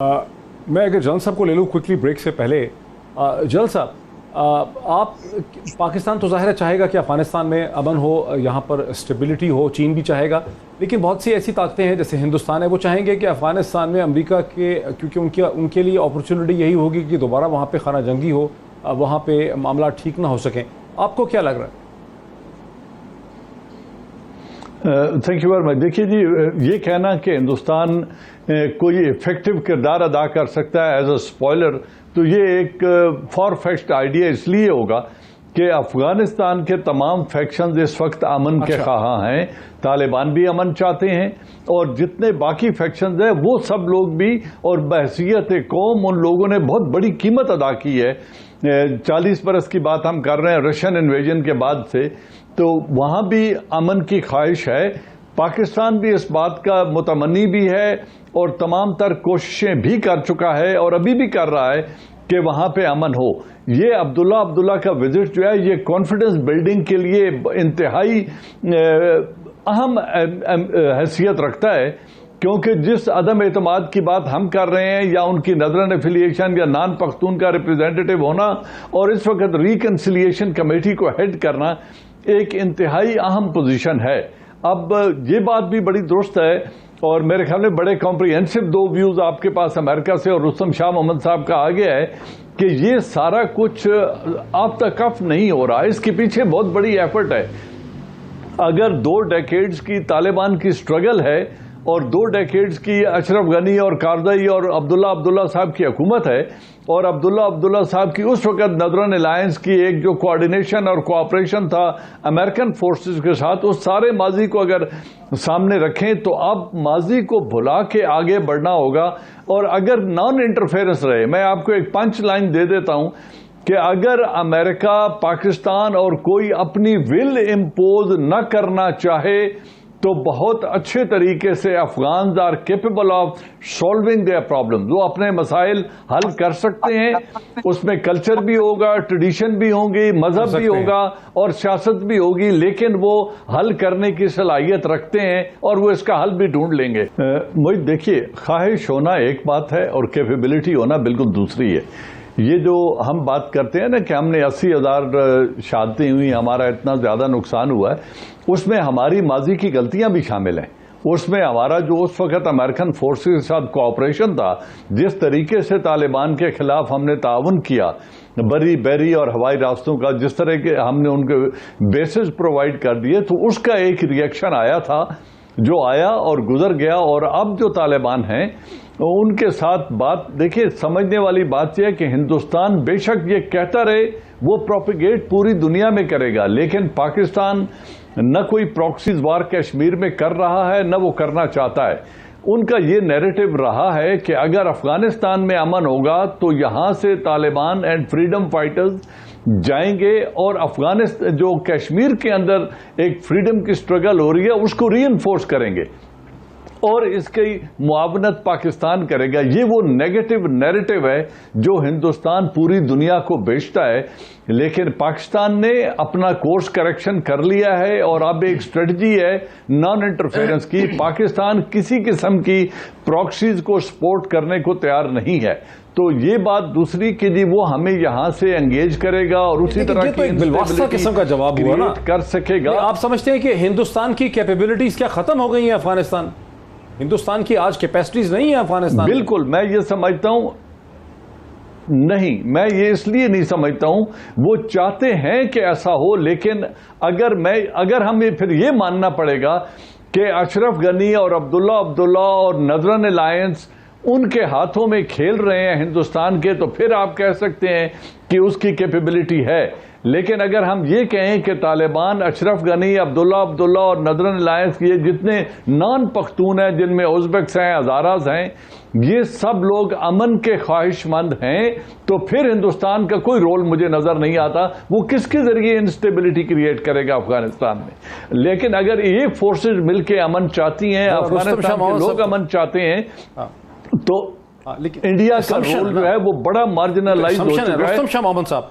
میں اگر جلال صاحب کو لے لوں کوئکلی بریک سے پہلے، جلال صاحب آپ پاکستان تو ظاہر چاہے گا کہ افغانستان میں امن ہو، یہاں پر اسٹیبلٹی ہو، چین بھی چاہے گا، لیکن بہت سی ایسی طاقتیں ہیں جیسے ہندوستان ہے، وہ چاہیں گے کہ افغانستان میں امریکہ کے، کیونکہ ان کے لیے اپرچونٹی یہی ہوگی کہ دوبارہ وہاں پہ خانہ جنگی ہو، وہاں پہ معاملات ٹھیک نہ ہو سکیں. آپ کو کیا لگ رہا ہے؟ Thank you very much. دیکھیے جی، یہ کہنا کہ ہندوستان کوئی افیکٹو کردار ادا کر سکتا ہے ایز اے اسپوائلر، تو یہ ایک فار فیچڈ آئیڈیا اس لیے ہوگا کہ افغانستان کے تمام فیکشنز اس وقت امن کے خواہاں ہیں. طالبان بھی امن چاہتے ہیں، اور جتنے باقی فیکشنز ہیں وہ سب لوگ بھی، اور بحیثیت قوم ان لوگوں نے بہت بڑی قیمت ادا کی ہے. 40 برس کی بات ہم کر رہے ہیں رشین انویژن کے بعد سے، تو وہاں بھی امن کی خواہش ہے. پاکستان بھی اس بات کا متمنی بھی ہے اور تمام تر کوششیں بھی کر چکا ہے اور ابھی بھی کر رہا ہے کہ وہاں پہ امن ہو. یہ عبداللہ کا وزٹ جو ہے، یہ کانفیڈنس بلڈنگ کے لیے انتہائی اہم حیثیت رکھتا ہے، کیونکہ جس عدم اعتماد کی بات ہم کر رہے ہیں، یا ان کی نظرن افیلیشن یا نان پختون کا ریپریزنٹیٹو ہونا، اور اس وقت ریکنسیلیشن کمیٹی کو ہیڈ کرنا ایک انتہائی اہم پوزیشن ہے. اب یہ بات بھی بڑی درست ہے، اور میرے خیال میں بڑے کمپریہنسو 2 ویوز آپ کے پاس امریکہ سے اور رستم شاہ محمد صاحب کا آ گیا ہے کہ یہ سارا کچھ آپ تک کف نہیں ہو رہا. اس کے پیچھے بہت بڑی ایفرٹ ہے. اگر 2 ڈیکیڈز کی طالبان کی سٹرگل ہے اور 2 ڈیکیڈز کی اشرف غنی اور کارزئی اور عبداللہ صاحب کی حکومت ہے، اور عبداللہ صاحب کی اس وقت نظرن الائنس کی ایک جو کوارڈینیشن اور کوآپریشن تھا امریکن فورسز کے ساتھ، اس سارے ماضی کو اگر سامنے رکھیں تو اب ماضی کو بھلا کے آگے بڑھنا ہوگا. اور اگر نان انٹرفیئرنس رہے، میں آپ کو ایک پنچ لائن دے دیتا ہوں کہ اگر امریکہ، پاکستان اور کوئی اپنی ول امپوز نہ کرنا چاہے تو بہت اچھے طریقے سے Afghans are capable of solving their problem. وہ اپنے مسائل حل کر سکتے ہیں. اس میں کلچر بھی ہوگا، ٹریڈیشن بھی ہوں گی، مذہب بھی ہوگا اور سیاست بھی ہوگی، لیکن وہ حل کرنے کی صلاحیت رکھتے ہیں اور وہ اس کا حل بھی ڈھونڈ لیں گے. مجھے دیکھیے، خواہش ہونا ایک بات ہے اور کیپیبلٹی ہونا بالکل دوسری ہے. یہ جو ہم بات کرتے ہیں نا کہ ہم نے 80,000 شہادتیں ہوئی، ہمارا اتنا زیادہ نقصان ہوا ہے، اس میں ہماری ماضی کی غلطیاں بھی شامل ہیں. اس میں ہمارا جو اس وقت امریکن فورسز کے ساتھ کوآپریشن تھا، جس طریقے سے طالبان کے خلاف ہم نے تعاون کیا، بری اور ہوائی راستوں کا، جس طرح کے ہم نے ان کے بیسز پرووائڈ کر دیے، تو اس کا ایک ریئیکشن آیا تھا جو آیا اور گزر گیا. اور اب جو طالبان ہیں ان کے ساتھ بات دیکھیے، سمجھنے والی بات یہ ہے کہ ہندوستان بے شک یہ کہتا رہے، وہ پروپیگیٹ پوری دنیا میں کرے گا، لیکن پاکستان نہ کوئی پراکسیز وار کشمیر میں کر رہا ہے، نہ وہ کرنا چاہتا ہے. ان کا یہ نیریٹو رہا ہے کہ اگر افغانستان میں امن ہوگا تو یہاں سے طالبان اینڈ فریڈم فائٹرز جائیں گے، اور افغانستان جو کشمیر کے اندر ایک فریڈم کی سٹرگل ہو رہی ہے اس کو ری انفورس کریں گے، اور اس کی معاونت پاکستان کرے گا. یہ وہ نیگیٹو نیریٹو ہے جو ہندوستان پوری دنیا کو بیچتا ہے. لیکن پاکستان نے اپنا کورس کریکشن کر لیا ہے، اور اب ایک اسٹریٹجی ہے نان انٹرفیئرنس کی. پاکستان کسی قسم کی پراکسیز کو سپورٹ کرنے کو تیار نہیں ہے. تو یہ بات دوسری کہ جی وہ ہمیں یہاں سے انگیج کرے گا اور اسی طرح کی بالواسطہ قسم کا جواب ہوا نا کر سکے گا. آپ سمجھتے ہیں کہ ہندوستان کی کیپیبلٹیز کیا ختم ہو گئی ہیں؟ افغانستان، ہندوستان کی آج کیپیسٹیز نہیں ہیں افغانستان؟ بالکل، میں یہ سمجھتا ہوں نہیں، میں یہ اس لیے نہیں سمجھتا ہوں. وہ چاہتے ہیں کہ ایسا ہو، لیکن اگر ہمیں پھر یہ ماننا پڑے گا کہ اشرف غنی اور عبداللہ اور نظرن الائنس ان کے ہاتھوں میں کھیل رہے ہیں ہندوستان کے، تو پھر آپ کہہ سکتے ہیں کہ اس کی کیپیبلٹی ہے. لیکن اگر ہم یہ کہیں کہ طالبان، اشرف غنی، عبداللہ اور نظرن الائنس، یہ جتنے نان پختون ہیں، جن میں ازبکس ہیں، ہزاراز ہیں، یہ سب لوگ امن کے خواہش مند ہیں، تو پھر ہندوستان کا کوئی رول مجھے نظر نہیں آتا. وہ کس کے ذریعے انسٹیبلٹی کریٹ کرے گا افغانستان میں؟ لیکن اگر یہ فورسز مل کے امن چاہتی ہیں، افغانستان کے لوگ امن چاہتے ہیں، تو انڈیا کا رول جو ہے وہ بڑا مارجنلائز ہو چکا ہے. رستم شاہ محمد صاحب،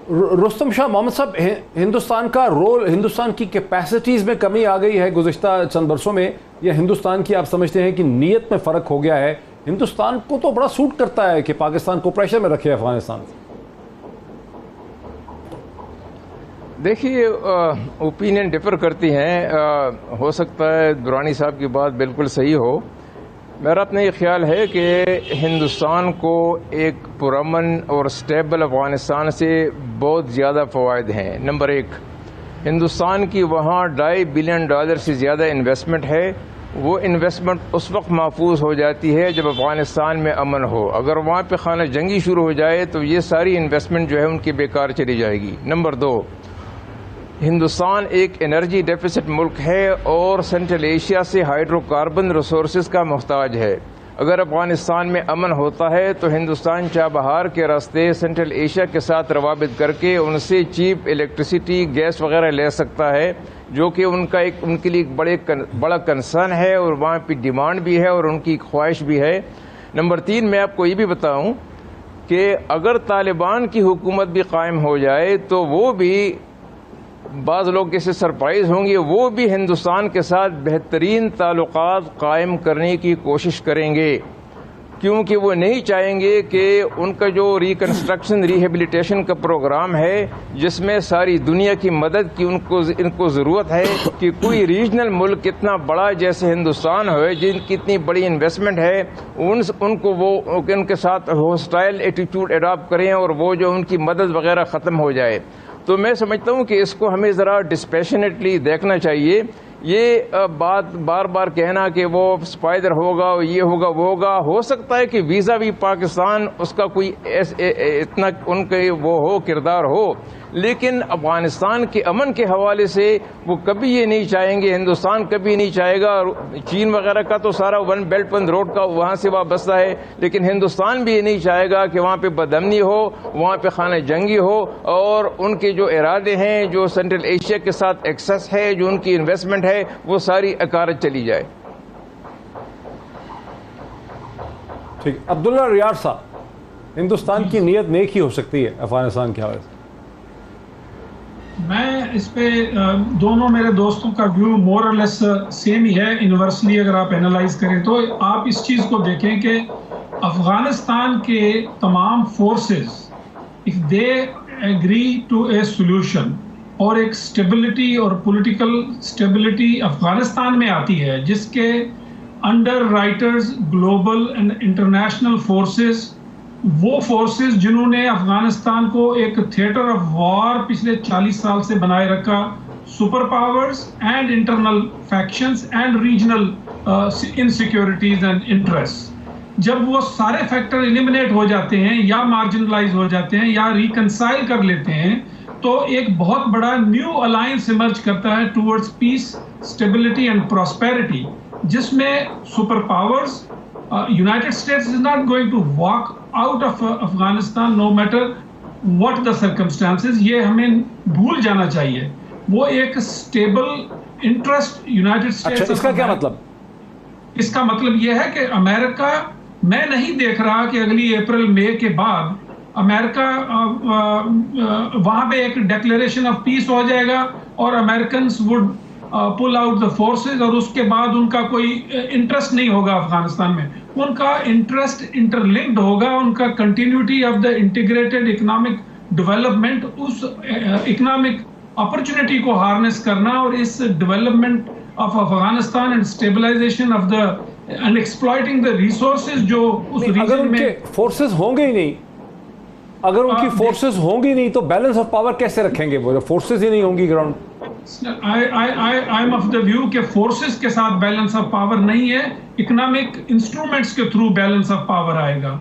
رستم شاہ محمد صاحب، ہندوستان کا رول، ہندوستان کی کیپیسٹیز میں کمی آ گئی ہے گزشتہ چند برسوں میں، یا ہندوستان کی آپ سمجھتے ہیں کہ نیت میں فرق ہو گیا ہے؟ ہندوستان کو تو بڑا سوٹ کرتا ہے کہ پاکستان کو پریشر میں رکھے افغانستان. دیکھیے اوپینین ڈفر کرتی ہیں. ہو سکتا ہے درانی صاحب کی بات بالکل صحیح ہو. میرا اپنا یہ خیال ہے کہ ہندوستان کو ایک پرامن اور اسٹیبل افغانستان سے بہت زیادہ فوائد ہیں. نمبر ایک، ہندوستان کی وہاں $2.5 بلین سے زیادہ انویسٹمنٹ ہے. وہ انویسٹمنٹ اس وقت محفوظ ہو جاتی ہے جب افغانستان میں امن ہو. اگر وہاں پہ خانہ جنگی شروع ہو جائے تو یہ ساری انویسٹمنٹ جو ہے ان کی بیکار چلی جائے گی. نمبر دو، ہندوستان ایک انرجی ڈیفیسٹ ملک ہے اور سینٹرل ایشیا سے ہائیڈرو کاربن ریسورسز کا محتاج ہے. اگر افغانستان میں امن ہوتا ہے تو ہندوستان چابہار کے راستے سینٹرل ایشیا کے ساتھ روابط کر کے ان سے چیپ الیکٹریسٹی، گیس وغیرہ لے سکتا ہے، جو کہ ان کے لیے ایک بڑا کنسرن ہے اور وہاں پہ ڈیمانڈ بھی ہے اور ان کی خواہش بھی ہے. نمبر تین، میں آپ کو یہ بھی بتاؤں کہ اگر طالبان کی حکومت بھی قائم ہو جائے تو وہ بھی، بعض لوگ اس سے سرپرائز ہوں گے، وہ بھی ہندوستان کے ساتھ بہترین تعلقات قائم کرنے کی کوشش کریں گے، کیونکہ وہ نہیں چاہیں گے کہ ان کا جو ریکنسٹرکشن ریہیبلیٹیشن کا پروگرام ہے، جس میں ساری دنیا کی مدد کی ان کو ضرورت ہے، کہ کوئی ریجنل ملک اتنا بڑا جیسے ہندوستان ہے، جن کی اتنی بڑی انویسٹمنٹ ہے، ان کے ساتھ ہوسٹائل ایٹیٹیوڈ اڈاپٹ کریں اور وہ جو ان کی مدد وغیرہ ختم ہو جائے. تو میں سمجھتا ہوں کہ اس کو ہمیں ذرا ڈسپیشنیٹلی دیکھنا چاہیے. یہ بات بار بار کہنا کہ وہ اسپائدر ہوگا، یہ ہوگا، وہ ہوگا، ہو سکتا ہے کہ ویزا بھی پاکستان اس کا کوئی اتنا ان کے وہ ہو، کردار ہو، لیکن افغانستان کے امن کے حوالے سے وہ کبھی یہ نہیں چاہیں گے، ہندوستان کبھی نہیں چاہے گا. چین وغیرہ کا تو سارا ون بیلٹ ون روڈ کا وہاں سے وابستہ ہے، لیکن ہندوستان بھی یہ نہیں چاہے گا کہ وہاں پہ بدامنی ہو، وہاں پہ خانہ جنگی ہو، اور ان کے جو ارادے ہیں، جو سینٹرل ایشیا کے ساتھ ایکسس ہے، جو ان کی انویسٹمنٹ ہے، وہ ساری اکارت چلی جائے. ٹھیک. عبداللہ ریاض صاحب، ہندوستان کی نیت نیک ہی ہو سکتی ہے افغانستان کے حوالے سے؟ میں اس پہ دونوں میرے دوستوں کا ویو مور اور لیس سیم ہی ہے. یونیورسلی اگر آپ اینالائز کریں تو آپ اس چیز کو دیکھیں کہ افغانستان کے تمام forces if they agree to a solution اور ایک اسٹیبلٹی اور پولیٹیکل اسٹیبلٹی افغانستان میں آتی ہے، جس کے under writers global and international forces, وہ فورسز جنہوں نے افغانستان کو ایک تھیٹر آف وار پچھلے 40 سال سے بنائے رکھا، super powers and internal factions and regional insecurities and interest, جب وہ سارے فیکٹر ایلیمنیٹ ہو جاتے ہیں یا مارجنلائز ہو جاتے ہیں یا ریکنسائل کر لیتے ہیں، تو ایک بہت بڑا نیو الائنس ایمرج کرتا ہے towards peace, stability and prosperity, جس میں super powers, United States is not going to walk out of Afghanistan no matter what the circumstances. یہ ہمیں بھول جانا چاہیے. وہ ایک اسٹیبل انٹرسٹ یونائٹڈ اسٹیٹس. اچھا، اس کا کیا مطلب؟ اس کا مطلب یہ ہے کہ امریکہ، میں نہیں دیکھ رہا کہ اگلی اپریل مئی کے بعد امریکہ وہاں پہ ایک ڈیکلیریشن آف پیس ہو جائے گا اور Americans would pull out the forces, اور اس کے بعد ان کا کوئی انٹرسٹ نہیں ہوگا افغانستان میں. ان کا انٹرسٹ انٹرلنکڈ ہوگا، ان کا continuity of the integrated economic development, اس اکنامک اپرچونٹی کو ہارنس کرنا اور اس development of Afghanistan and stabilisation of the and exploiting the resources جو اس اگر ریجن ان میں. کے فورسز ہوں گے ہی نہیں، اگر ان کی فورسز ہوں گی نہیں تو بیلنس آف پاور کیسے رکھیں گے؟ وہ فورسز ہی نہیں ہوں گی ground. I am of the view کہ فورسز کے ساتھ بیلنس آف پاور نہیں ہے، اکنامک انسٹرومنٹس کے تھرو بیلنس آف پاور آئے گا.